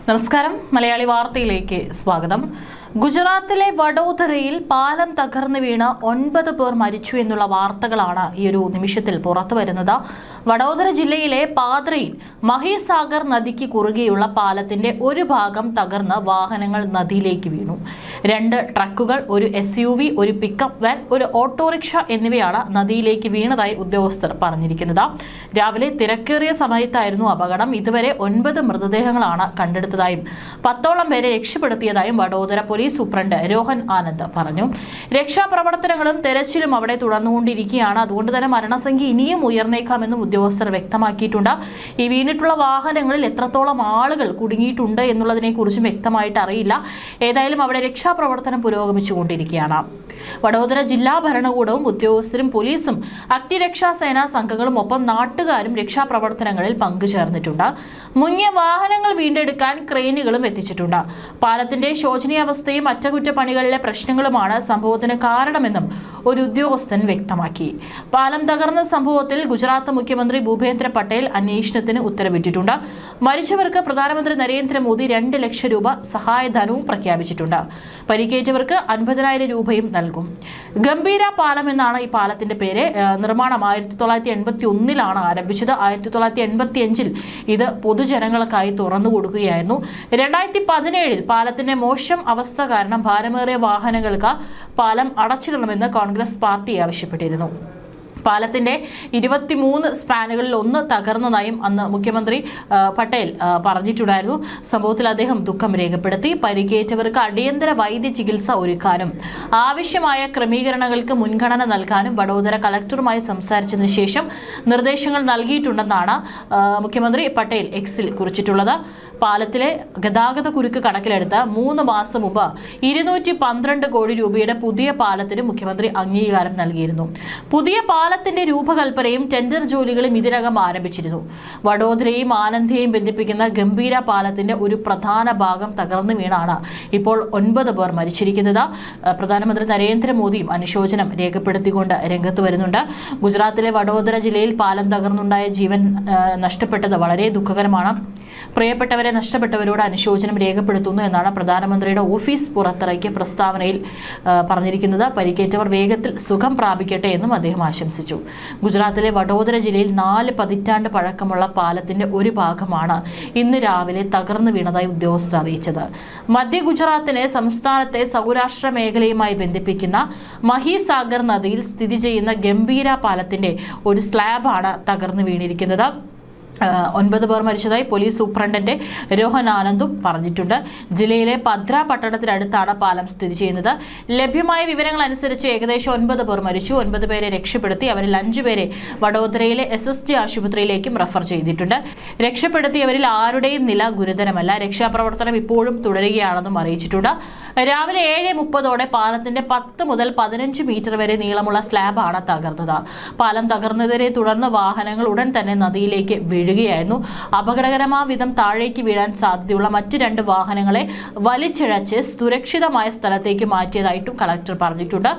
നമസ്കാരം, മലയാളി വാർത്തയിലേക്ക് സ്വാഗതം. ഗുജറാത്തിലെ വഡോദരയിൽ പാലം തകർന്നു വീണ് 9 പേർ മരിച്ചു എന്നുള്ള വാർത്തകളാണ് ഈ ഒരു നിമിഷത്തിൽ പുറത്തു വരുന്നത്. വഡോദര ജില്ലയിലെ പാദ്രയിൽ മഹിസാഗർ നദിക്ക് കുറുകെയുള്ള പാലത്തിന്റെ ഒരു ഭാഗം തകർന്ന് വാഹനങ്ങൾ നദിയിലേക്ക് വീണു. 2 ട്രക്കുകൾ, ഒരു SUV, ഒരു പിക്കപ്പ് വാൻ, ഒരു ഓട്ടോറിക്ഷ എന്നിവയാണ് നദിയിലേക്ക് വീണതായി ഉദ്യോഗസ്ഥർ പറഞ്ഞിരിക്കുന്നത്. രാവിലെ തിരക്കേറിയ സമയത്തായിരുന്നു അപകടം. ഇതുവരെ 9 മൃതദേഹങ്ങളാണ് കണ്ടെടുത്തതായും 10ഓളം പേരെ രക്ഷപ്പെടുത്തിയതായും വഡോദര പോലീസ് സൂപ്രണ്ട് രോഹൻ ആനന്ദ് പറഞ്ഞു. രക്ഷാപ്രവർത്തനങ്ങളും തെരച്ചിലും അവിടെ തുടർന്നുകൊണ്ടിരിക്കുകയാണ്. അതുകൊണ്ട് തന്നെ മരണസംഖ്യ ഇനിയും ഉയർന്നേക്കാമെന്നും ഉദ്യോഗസ്ഥർ വ്യക്തമാക്കിയിട്ടുണ്ട്. ഈ വീണിട്ടുള്ള വാഹനങ്ങളിൽ എത്രത്തോളം ആളുകൾ കുടുങ്ങിയിട്ടുണ്ട് എന്നുള്ളതിനെ കുറിച്ചും വ്യക്തമായിട്ട് അറിയില്ല. ഏതായാലും അവിടെ രക്ഷാപ്രവർത്തനം പുരോഗമിച്ചുകൊണ്ടിരിക്കുകയാണ്. വഡോദര ജില്ലാ ഭരണകൂടവും ഉദ്യോഗസ്ഥരും പോലീസും അഗ്നിരക്ഷാ സേനാ സംഘങ്ങളും ഒപ്പം നാട്ടുകാരും രക്ഷാപ്രവർത്തനങ്ങളിൽ പങ്കുചേർന്നിട്ടുണ്ട്. മുങ്ങിയ വാഹനങ്ങൾ വീണ്ടെടുക്കാൻ ക്രെയിനുകളും എത്തിച്ചിട്ടുണ്ട്. പാലത്തിന്റെ ശോചനീയാവസ്ഥയും അറ്റകുറ്റപ്പണികളിലെ പ്രശ്നങ്ങളുമാണ് സംഭവത്തിന് കാരണമെന്നും ഒരു ഉദ്യോഗസ്ഥൻ വ്യക്തമാക്കി. പാലം തകർന്ന സംഭവത്തിൽ ഗുജറാത്ത് മുഖ്യമന്ത്രി ഭൂപേന്ദ്ര പട്ടേൽ അന്വേഷണത്തിന് ഉത്തരവിട്ടിട്ടുണ്ട്. മരിച്ചവർക്ക് പ്രധാനമന്ത്രി നരേന്ദ്രമോദി 2 ലക്ഷം രൂപ സഹായധനവും പ്രഖ്യാപിച്ചിട്ടുണ്ട്. പരിക്കേറ്റവർക്ക് 50,000 രൂപയും നൽകും. ഗംഭീര പാലം എന്നാണ് ഈ പാലത്തിന്റെ പേര്. നിർമ്മാണം 1981 ആരംഭിച്ചത്. 1985 ഇത് പൊതുജനങ്ങൾക്കായി തുറന്നു കൊടുക്കുകയായിരുന്നു. 2017 പാലത്തിന്റെ മോശം അവസ്ഥ കാരണം ഭാരമേറിയ വാഹനങ്ങൾക്ക് പാലം അടച്ചിടണമെന്ന് കോൺഗ്രസ് പാർട്ടി ആവശ്യപ്പെട്ടിരുന്നു. പാലത്തിന്റെ 23 സ്പാനുകളിൽ 1 തകർന്നതായും അന്ന് മുഖ്യമന്ത്രി പട്ടേൽ പറഞ്ഞിട്ടുണ്ടായിരുന്നു. സംഭവത്തിൽ അദ്ദേഹം ദുഃഖം രേഖപ്പെടുത്തി. പരിക്കേറ്റവർക്ക് അടിയന്തര വൈദ്യ ചികിത്സ ഒരുക്കാനും ആവശ്യമായ ക്രമീകരണങ്ങൾക്ക് മുൻഗണന നൽകാനും വഡോദര കളക്ടറുമായി സംസാരിച്ചതിനു ശേഷം നിർദ്ദേശങ്ങൾ നൽകിയിട്ടുണ്ടെന്നാണ് മുഖ്യമന്ത്രി പട്ടേൽ എക്സിൽ കുറിച്ചിട്ടുള്ളത്. പാലത്തിലെ ഗതാഗത കുരുക്ക് കണക്കിലെടുത്ത് 3 മാസം മുമ്പ് 212 കോടി രൂപയുടെ പുതിയ പാലത്തിന് മുഖ്യമന്ത്രി അംഗീകാരം നൽകിയിരുന്നു. പുതിയ പാലത്തിന്റെ രൂപകൽപ്പനയും ടെൻഡർ ജോലികളും ഇതിനകം ആരംഭിച്ചിരുന്നു. വഡോദരയും ആനന്ദയെയും ബന്ധിപ്പിക്കുന്ന ഗംഭീര പാലത്തിന്റെ ഒരു പ്രധാന ഭാഗം തകർന്നു വീണാണ് ഇപ്പോൾ 9 പേർ മരിച്ചിരിക്കുന്നത്. പ്രധാനമന്ത്രി നരേന്ദ്രമോദിയും അനുശോചനം രേഖപ്പെടുത്തിക്കൊണ്ട് രംഗത്ത് വരുന്നുണ്ട്. ഗുജറാത്തിലെ വഡോദര ജില്ലയിൽ പാലം തകർന്നുണ്ടായ ജീവൻ നഷ്ടപ്പെട്ടത് വളരെ ദുഃഖകരമാണ്. പ്രിയപ്പെട്ടവരെ നഷ്ടപ്പെട്ടവരോട് അനുശോചനം രേഖപ്പെടുത്തുന്നു എന്നാണ് പ്രധാനമന്ത്രിയുടെ ഓഫീസ് പുറത്തിറക്കിയ പ്രസ്താവനയിൽ പറഞ്ഞിരിക്കുന്നത്. പരിക്കേറ്റവർ വേഗത്തിൽ സുഖം പ്രാപിക്കട്ടെ എന്നും അദ്ദേഹം ആശംസിച്ചു. ഗുജറാത്തിലെ വഡോദര ജില്ലയിൽ 4 പതിറ്റാണ്ട് പഴക്കമുള്ള പാലത്തിന്റെ ഒരു ഭാഗമാണ് ഇന്ന് രാവിലെ തകർന്നു വീണതായി ഉദ്യോഗസ്ഥർ അറിയിച്ചത്. മധ്യ ഗുജറാത്തിനെ സംസ്ഥാനത്തെ സൗരാഷ്ട്ര മേഖലയുമായി ബന്ധിപ്പിക്കുന്ന മഹിസാഗർ നദിയിൽ സ്ഥിതി ചെയ്യുന്ന ഗംഭീര പാലത്തിന്റെ ഒരു സ്ലാബാണ് തകർന്നു വീണിരിക്കുന്നത്. 9 പേർ മരിച്ചതായി പോലീസ് സൂപ്രണ്ടന്റ് രോഹൻ ആനന്ദും പറഞ്ഞിട്ടുണ്ട്. ജില്ലയിലെ പദ്ര പട്ടണത്തിനടുത്താണ് പാലം സ്ഥിതി ചെയ്യുന്നത്. ലഭ്യമായ വിവരങ്ങൾ അനുസരിച്ച് ഏകദേശം 9 പേർ മരിച്ചു. 9 പേരെ രക്ഷപ്പെടുത്തി. അവരിൽ 5 പേരെ വഡോദരയിലെ SST ആശുപത്രിയിലേക്കും റഫർ ചെയ്തിട്ടുണ്ട്. രക്ഷപ്പെടുത്തിയവരിൽ ആരുടെയും നില ഗുരുതരമല്ല. രക്ഷാപ്രവർത്തനം ഇപ്പോഴും തുടരുകയാണെന്നും അറിയിച്ചിട്ടുണ്ട്. രാവിലെ 7:30 പാലത്തിന്റെ 10 മുതൽ 15 മീറ്റർ വരെ നീളമുള്ള സ്ലാബാണ് തകർന്നത്. പാലം തകർന്നതിനെ തുടർന്ന് വാഹനങ്ങൾ ഉടൻ തന്നെ നദിയിലേക്ക് വീഴുകയായിരുന്നു. അപകടകരമായ വിധം താഴേക്ക് വീഴാൻ സാധ്യതയുള്ള മറ്റ് 2 വാഹനങ്ങളെ വലിച്ചിഴച്ച് സുരക്ഷിതമായ സ്ഥലത്തേക്ക് മാറ്റിയതായിട്ടും കളക്ടർ പറഞ്ഞിട്ടുണ്ട്.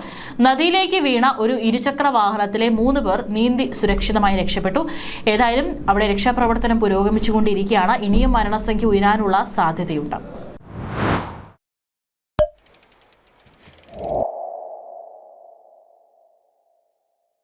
നദിയിലേക്ക് വീണ ഒരു ഇരുചക്ര വാഹനത്തിലെ 3 പേർ നീന്തി സുരക്ഷിതമായി രക്ഷപ്പെട്ടു. ഏതായാലും അവിടെ രക്ഷാപ്രവർത്തനം പുരോഗമിച്ചുകൊണ്ടിരിക്കുകയാണ്. ഇനിയും മരണസംഖ്യ ഉയരാനുള്ള സാധ്യതയുണ്ട്.